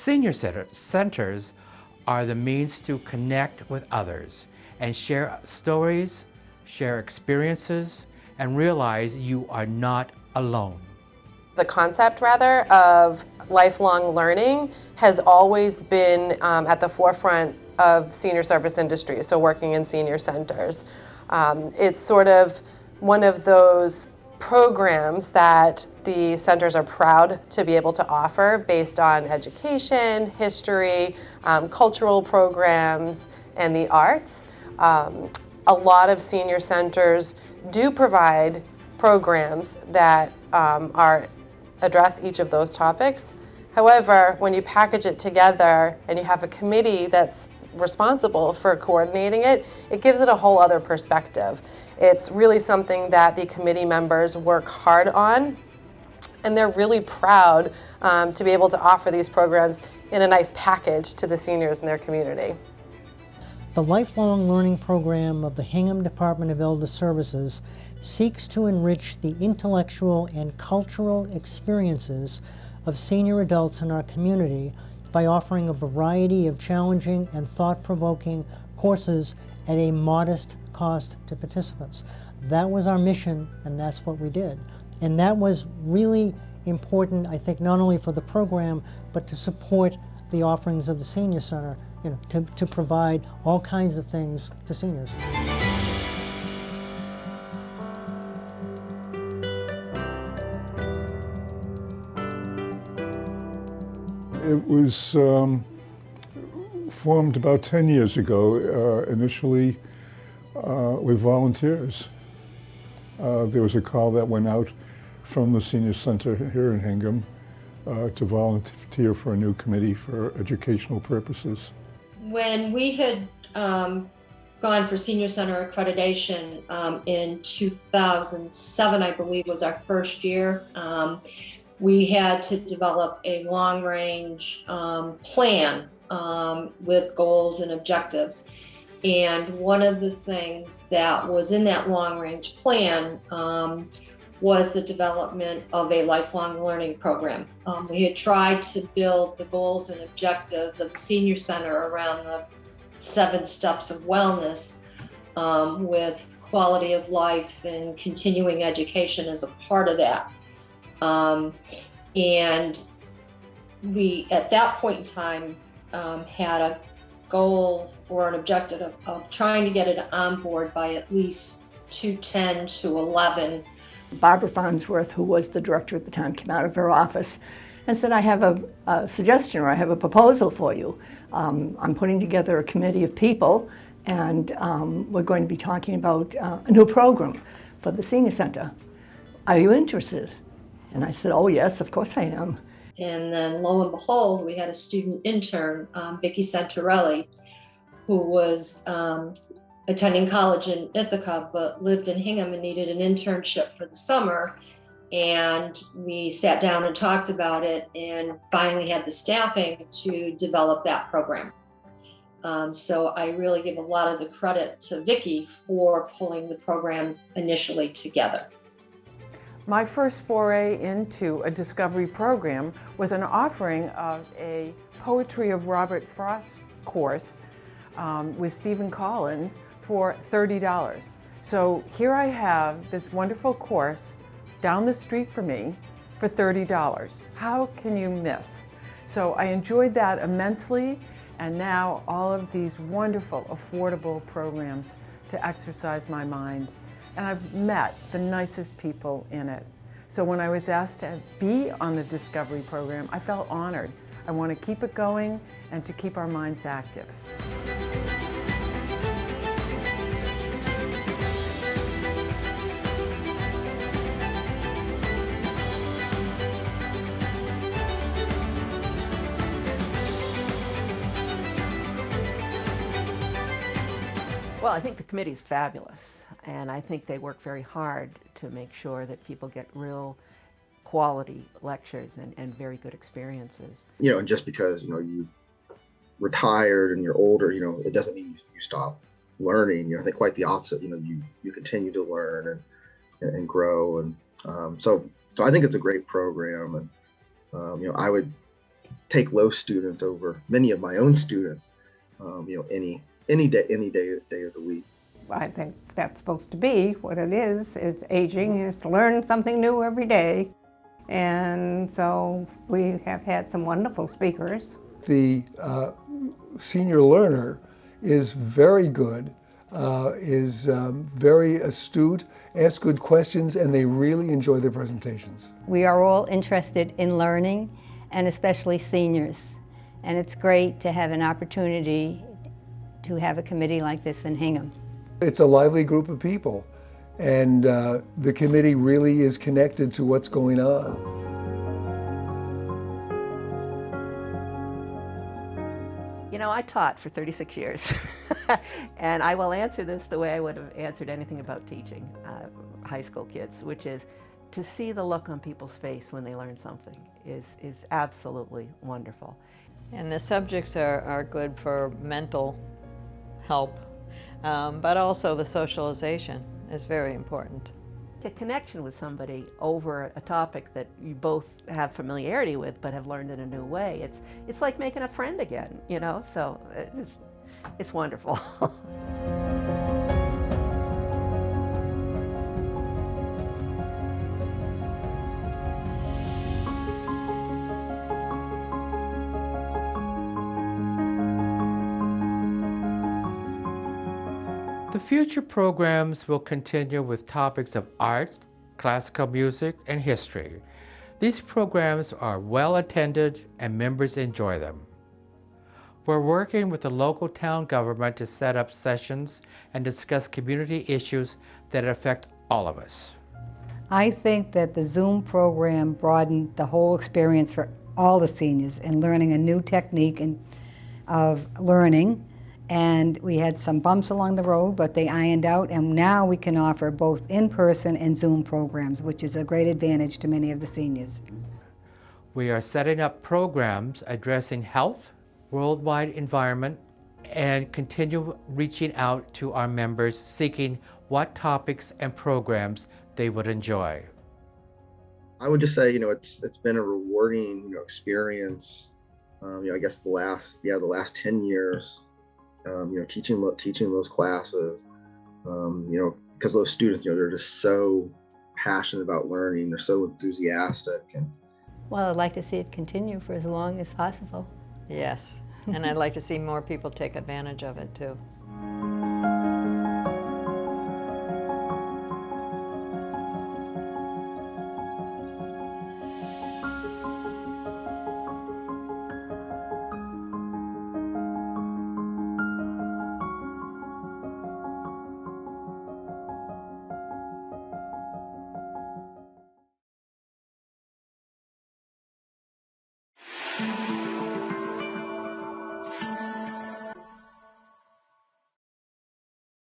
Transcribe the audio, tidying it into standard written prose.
Centers are the means to connect with others and share stories, share experiences, and realize you are not alone. The concept, rather, of lifelong learning has always been at the forefront of senior service industry, so working in senior centers. It's sort of one of those programs that the centers are proud to be able to offer based on education, history, cultural programs, and the arts. A lot of senior centers do provide programs that address each of those topics. However, when you package it together and you have a committee that's responsible for coordinating it, it gives it a whole other perspective. It's really something that the committee members work hard on, and they're really proud to be able to offer these programs in a nice package to the seniors in their community. The Lifelong Learning Program of the Hingham Department of Elder Services seeks to enrich the intellectual and cultural experiences of senior adults in our community by offering a variety of challenging and thought-provoking courses at a modest cost to participants. That was our mission, and that's what we did. And that was really important, I think, not only for the program, but to support the offerings of the Senior Center, to provide all kinds of things to seniors. It was formed about 10 years ago, initially with volunteers. There was a call that went out from the Senior Center here in Hingham to volunteer for a new committee for educational purposes. When we had gone for Senior Center accreditation in 2007, I believe was our first year, we had to develop a long-range plan with goals and objectives. And one of the things that was in that long-range plan was the development of a lifelong learning program. We had tried to build the goals and objectives of the Senior Center around the 7 steps of wellness, with quality of life and continuing education as a part of that. And we, at that point in time, had a goal or an objective of trying to get it on board by at least 2010 to 11. Barbara Farnsworth, who was the director at the time, came out of her office and said, I have a suggestion, or I have a proposal for you. I'm putting together a committee of people, and we're going to be talking about a new program for the Senior Center. Are you interested? And I said, oh yes, of course I am. And then lo and behold, we had a student intern, Vicki Santorelli, who was attending college in Ithaca, but lived in Hingham and needed an internship for the summer. And we sat down and talked about it and finally had the staffing to develop that program. So I really give a lot of the credit to Vicki for pulling the program initially together. My first foray into a discovery program was an offering of a Poetry of Robert Frost course with Stephen Collins for $30. So here I have this wonderful course down the street from me for $30. How can you miss? So I enjoyed that immensely, and now all of these wonderful, affordable programs to exercise my mind. And I've met the nicest people in it. So when I was asked to be on the Discovery program, I felt honored. I want to keep it going and to keep our minds active. Well, I think the committee is fabulous, and I think they work very hard to make sure that people get real quality lectures and very good experiences. And just because, you retired and you're older, it doesn't mean you stop learning. I think quite the opposite. You continue to learn and grow. And so I think it's a great program. And, I would take those students over many of my own students, any day of the week. I think that's supposed to be what it is aging is to learn something new every day. And so we have had some wonderful speakers. The senior learner is very good, is very astute, asks good questions, and they really enjoy their presentations. We are all interested in learning, and especially seniors. And it's great to have an opportunity to have a committee like this in Hingham. It's a lively group of people, and the committee really is connected to what's going on. You know, I taught for 36 years, and I will answer this the way I would have answered anything about teaching high school kids, which is to see the look on people's face when they learn something is absolutely wonderful. And the subjects are good for mental help, but also the socialization is very important. A connection with somebody over a topic that you both have familiarity with but have learned in a new way. It's like making a friend again, you know, so it's wonderful. The future programs will continue with topics of art, classical music, and history. These programs are well attended and members enjoy them. We're working with the local town government to set up sessions and discuss community issues that affect all of us. I think that the Zoom program broadened the whole experience for all the seniors in learning a new technique of learning. And we had some bumps along the road, but they ironed out, and now we can offer both in-person and Zoom programs, which is a great advantage to many of the seniors. We are setting up programs addressing health, worldwide environment, and continue reaching out to our members seeking what topics and programs they would enjoy. I would just say, it's been a rewarding, experience. I guess the last 10 years. Teaching those classes, because those students, they're just so passionate about learning. They're so enthusiastic. Well, I'd like to see it continue for as long as possible. Yes, and I'd like to see more people take advantage of it too.